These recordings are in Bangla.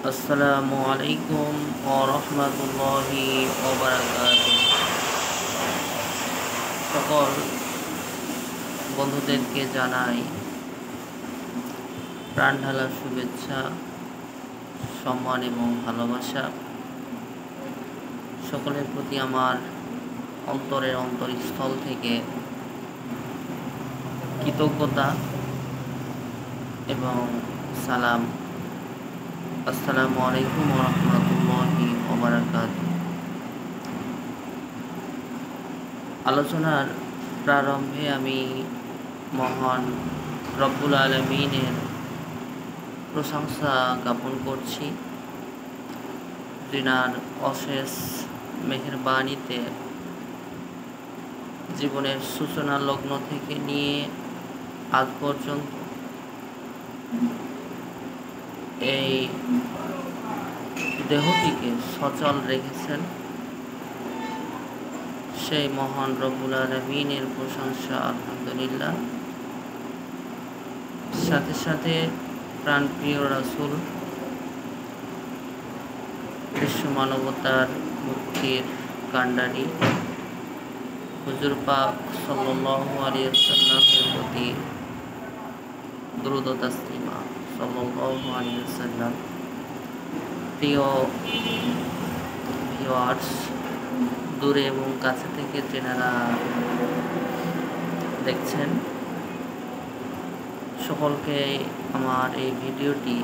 আসসালামু আলাইকুম ওয়া রাহমাতুল্লাহি ওয়া বারাকাতুহু। সকল বন্ধুদেরকে জানাই প্রাণঢালা শুভেচ্ছা, সম্মান এবং ভালোবাসা। সকলের প্রতি আমার অন্তরের অন্তরস্থল থেকে কৃতজ্ঞতা এবং সালাম। আসসালামু আলাইকুম ওয়া রাহমাতুল্লাহি ওয়া বারাকাতুহু। আলোচনার প্রারম্ভে আমি মহান রব্বুল আলামিনের প্রশংসা জ্ঞাপন করছি, যিনার অশেষ মেহেরবানিতে জীবনের সূচনা লগ্ন থেকে নিয়ে আজ পর্যন্ত এই দেহটিকে সচল রেখেছেন। সেই মহান রব্বুল আলামিনের প্রশংসা আলহামদুলিল্লাহ। সাথে সাথে প্রাণপ্রিয় রাসূল, বিশ্ব মানবতার মুক্তির কাণ্ডারি হুজুর পাক সাল্লাল্লাহু আলাইহি ওয়াসাল্লামের প্রতি দরুদ ও তাসলিমা সাল্লাল্লাহু আলাইহি ওয়াসাল্লাম। প্রিয় ভিউয়ার্স, দূরে এবং কাছে থেকে যেনারা দেখছেন, সকলকে আমার এই ভিডিওটি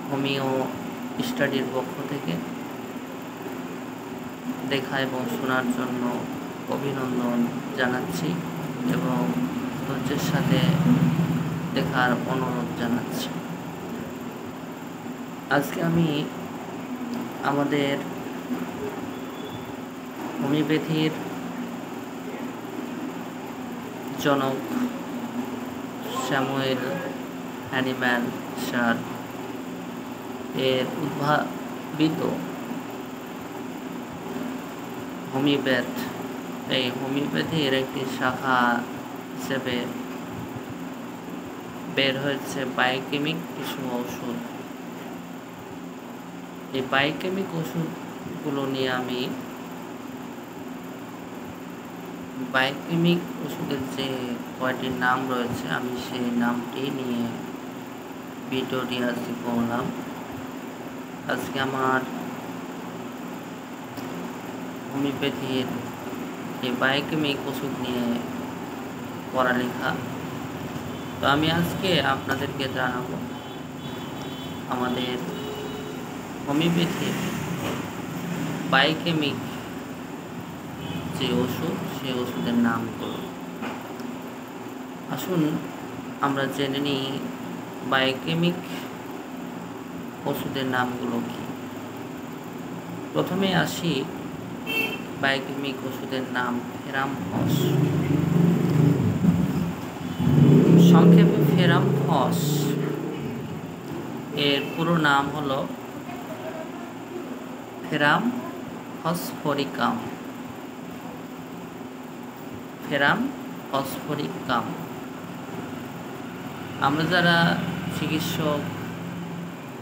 হোমিও স্টাডির পক্ষ থেকে দেখা এবং শোনার জন্য অভিনন্দন জানাচ্ছি এবং ধৈর্যের সাথে দেখার অনুরোধ জানাচ্ছি। আজকে আমি আমাদের হোমিওপ্যাথির জনক স্যামুয়েল হ্যানিম্যান স্যার এর উদ্ভাবিত এই হোমিওপ্যাথির একটি শাখা হিসেবে বের হয়েছে বায়োকেমিক কিছু ওষুধ। এই বায়োকেমিক ওষুধগুলো নিয়ে আমি বায়োকেমিক ওষুধের যে কয়টি নাম রয়েছে আমি সেই নামটি নিয়ে ভিডিওটি আজকে করলাম। আজকে আমার হোমিওপ্যাথির এই বায়োকেমিক ওষুধ নিয়ে পড়ালেখা। তো আমি আজকে আপনাদেরকে জানাবো আমাদের হোমিওপ্যাথির বায়োকেমিক যে ওষুধ, সেই ওষুধের নামগুলো। আসুন আমরা জেনে নিই বায়োকেমিক ওষুধের নামগুলো কি। প্রথমে আসি বায়োকেমিক ওষুধের নাম ফেরামফস। সংক্ষেপে ফেরামফস এর পুরো নাম হলো ফেরাম ফসফরিকাম। ফেরাম ফসফরিকাম। আমরা যারা চিকিৎসক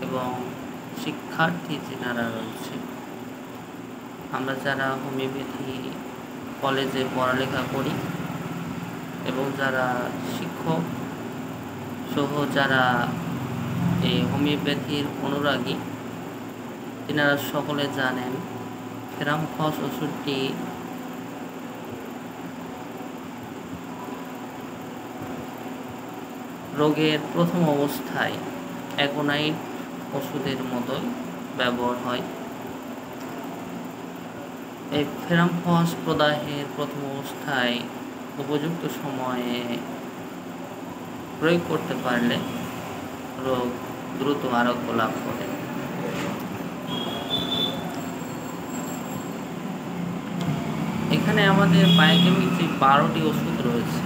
এবং শিক্ষার্থী যেনারা রয়েছে, আমরা যারা হোমিওপ্যাথি কলেজে পড়ালেখা করি এবং যারা শিক্ষক সহ যারা এই হোমিওপ্যাথির অনুরাগী, তেনারা সকলে জানেন ফেরামফস ওষুধটি রোগের প্রথম অবস্থায় অ্যাগোনাইড ওষুধের মতোই ব্যবহার হয়। এই ফেরামফস প্রদাহের প্রথম অবস্থায় উপযুক্ত সময়ে প্রয়োগ করতে পারলে রোগ দ্রুত আরোগ্য লাভ করে। এখানে আমাদের বায়োকেমিক যে 12টি ওষুধ রয়েছে,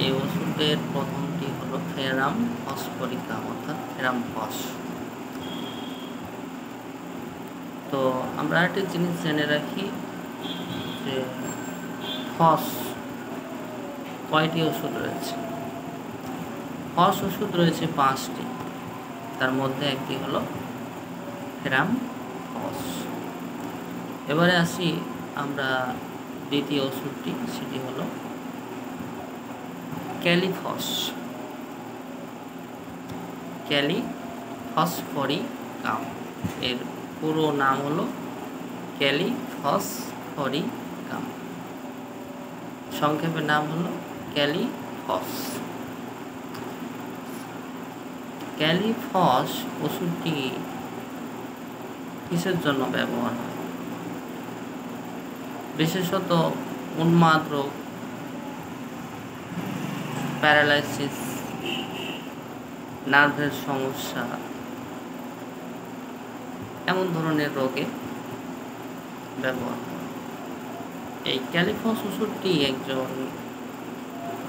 এই ওষুধের প্রথমটি হলো ফেরাম ফসফরিকাম অর্থাৎ ফেরামফস। তো আমরা একটা জিনিস জেনে রাখি যে ফস কয়টি ওষুধ রয়েছে। ফস ওষুধ রয়েছে 5টি। তার মধ্যে একটি হলো ফেরাম ফস। এবারে আসি আমরা দ্বিতীয় ওষুধটি, সেটি হলো ক্যালিফস। ক্যালিফসফরিকাম, এর পুরো নাম হলো ক্যালিফসফরিকাম, সংক্ষেপে নাম হলো ক্যালিফস। ক্যালিফস ওষুধটি কিসের জন্য ব্যবহার হয়? বিশেষত উন্মাদ রোগ, প্যারালাইসিস, নার্ভের সমস্যা, এমন ধরনের রোগে ব্যবহার হয়। এই ক্যালিফস ওষুধটি একজন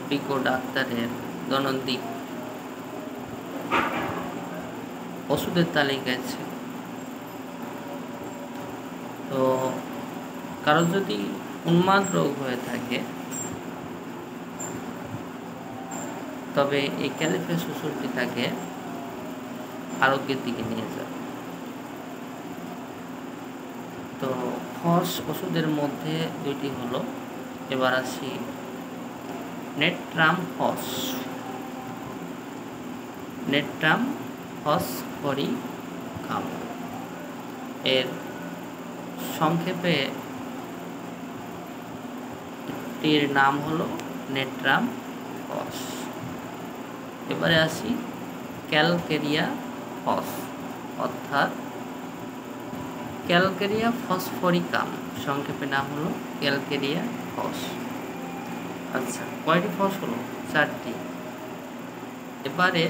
বিজ্ঞ ডাক্তারের দৈনন্দিন ওষুধের তালিকায় ছিল। তো কারো যদি উন্মাদ রোগ হয়ে থাকে তবে এই ক্যালিফস ওষুধটি তাকে আরোগ্যের দিকে নিয়ে যাবে। তো ফস ওষুধের মধ্যে দুইটি হলো, এবার আসি নেট্রামফস। নেট্রামফসফরিকাম, এর সংক্ষেপে টির নাম হলো নেট্রামফস। এবারে আসি ক্যালকেরিয়া ফস, অর্থাৎ ক্যালকেরিয়া ফসফরিকাম, সংক্ষেপে নাম হলো ক্যালকেরিয়া ফস। আচ্ছা, কয়টি ফস হলো? 4টি। এবারে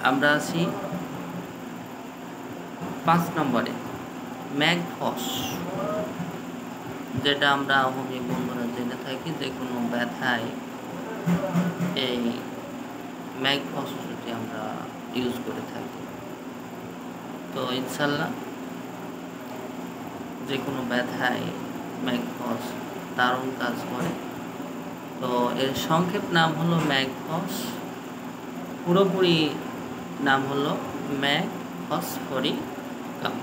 আমরা আসি 5 নম্বরে ম্যাগফস, যেটা আমরা হোমি বন্ধুরা জেনে থাকি যে কোনো ব্যথায় এই ম্যাগফস ওষুধটি আমরা ইউজ করে থাকি। তো ইনশাল্লাহ যে কোনো ব্যথায় ম্যাগফস দারুণ কাজ করে। তো এর সংক্ষেপ নাম হলো ম্যাগফস, পুরোপুরি নাম হলো ম্যাগফসফরিকাম।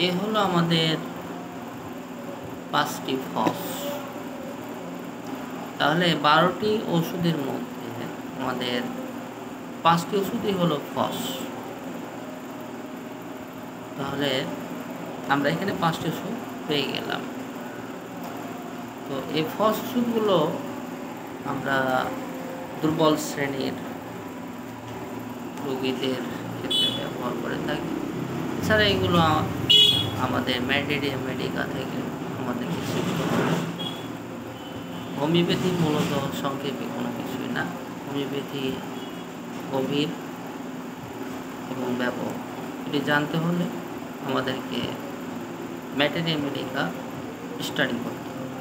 এ হলো আমাদের 5টি ফস। তাহলে 12টি ওষুধের মধ্যে আমাদের 5টি ওষুধই হলো ফস। তাহলে আমরা এখানে 5টি ওষুধ পেয়ে গেলাম। তো এই ফস ওষুধগুলো আমরা দুর্বল শ্রেণীর রোগীদের ক্ষেত্রে ব্যবহার করে থাকি। এছাড়া এগুলো আমাদের মেডিকা থেকে আমাদের কিছু হোমিওপ্যাথি মূলত সংক্ষেপে কোনো কিছুই না। হোমিওপ্যাথি গভীর এবং ব্যাপক, এটি জানতে হলে আমাদেরকে মেডিকা স্টাডি করতে হবে।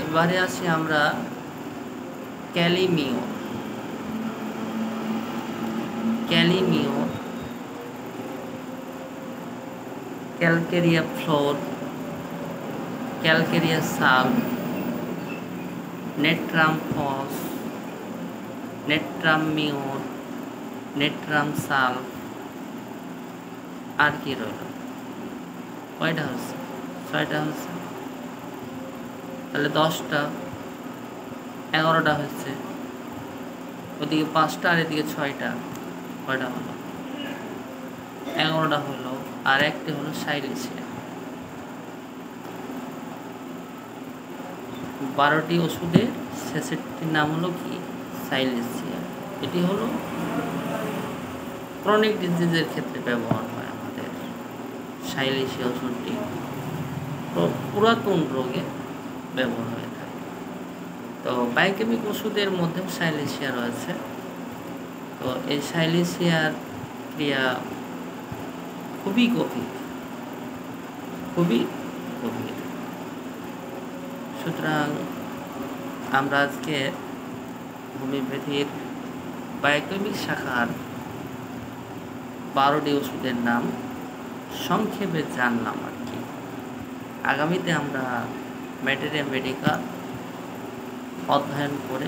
এবারে আসি আমরা ক্যালিমিও, ক্যালকেরিয়া ফ্লোর, ক্যালকেরিয়া সাল, নেট্রামফস, নেট্রামিওর, নেট্রামসাল, আর কি রইল? কয়টা হচ্ছে? 6টা হচ্ছে। তাহলে 10টা, 11টা হচ্ছে। ওদিকে 5টা আর এদিকে 6টা, কয়টা হলো? 11টা হলো। আর একটি হলো সাইলেসিয়া। 12টি ওষুধের শেষেরটির নাম হলো কি? সাইলেসিয়া। এটি হলো ক্রনিক ডিজিজের ক্ষেত্রে ব্যবহার হয় আমাদের সাইলেসিয়া ওষুধটি। পুরাতন রোগে ব্যবহার হয়ে থাকে। তো বায়োকেমিক ওষুধের মধ্যেও সাইলেসিয়া রয়েছে। তো এই সাইলেসিয়ার ক্রিয়া খুবই গভীর। সুতরাং আমরা আজকে হোমিওপ্যাথির বায়োকেমিক শাখার 12টি ওষুধের নাম সংক্ষেপে জানলাম আর কি। আগামীতে আমরা ম্যাটেরিয়া মেডিকা অধ্যয়ন করে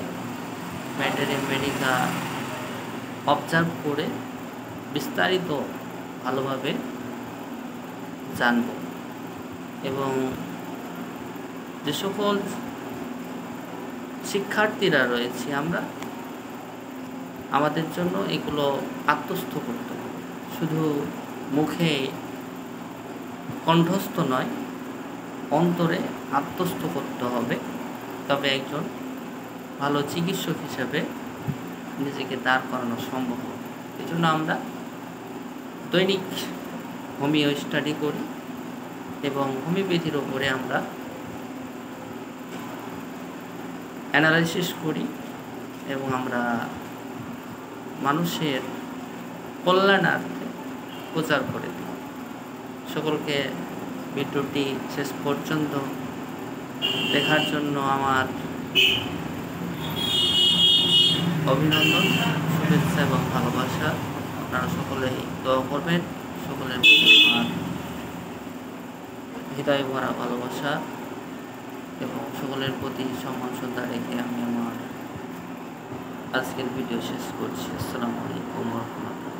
ম্যাটেরিয়া মেডিকা অবজার্ভ করে বিস্তারিত ভালোভাবে জানব এবং যে সকল শিক্ষার্থীরা রয়েছে আমরা আমাদের জন্য এগুলো আত্মস্থ করতে হবে, শুধু মুখে কণ্ঠস্থ নয়, অন্তরে আত্মস্থ করতে হবে। তবে একজন ভালো চিকিৎসক হিসেবে নিজেকে দাঁড় করানো সম্ভব হবে। এই জন্য আমরা দৈনিক হোমিও স্টাডি করি এবং হোমিওপ্যাথির ওপরে আমরা অ্যানালাইসিস করি এবং আমরা মানুষের কল্যাণার্থে প্রচার করে দিই। সকলকে ভিডিওটি শেষ পর্যন্ত দেখার জন্য আমার অভিনন্দন, শুভেচ্ছা এবং ভালোবাসা। আপনারা সকলেই দোয়া করবেন। সকলের প্রতি আমার হৃদয় ভরা ভালোবাসা এবং সকলের প্রতি সম্মান শ্রদ্ধা রেখে আমি আমার আজকের ভিডিও শেষ করছি। আসসালামু আলাইকুম ওয়া রাহমাতুল্লাহ।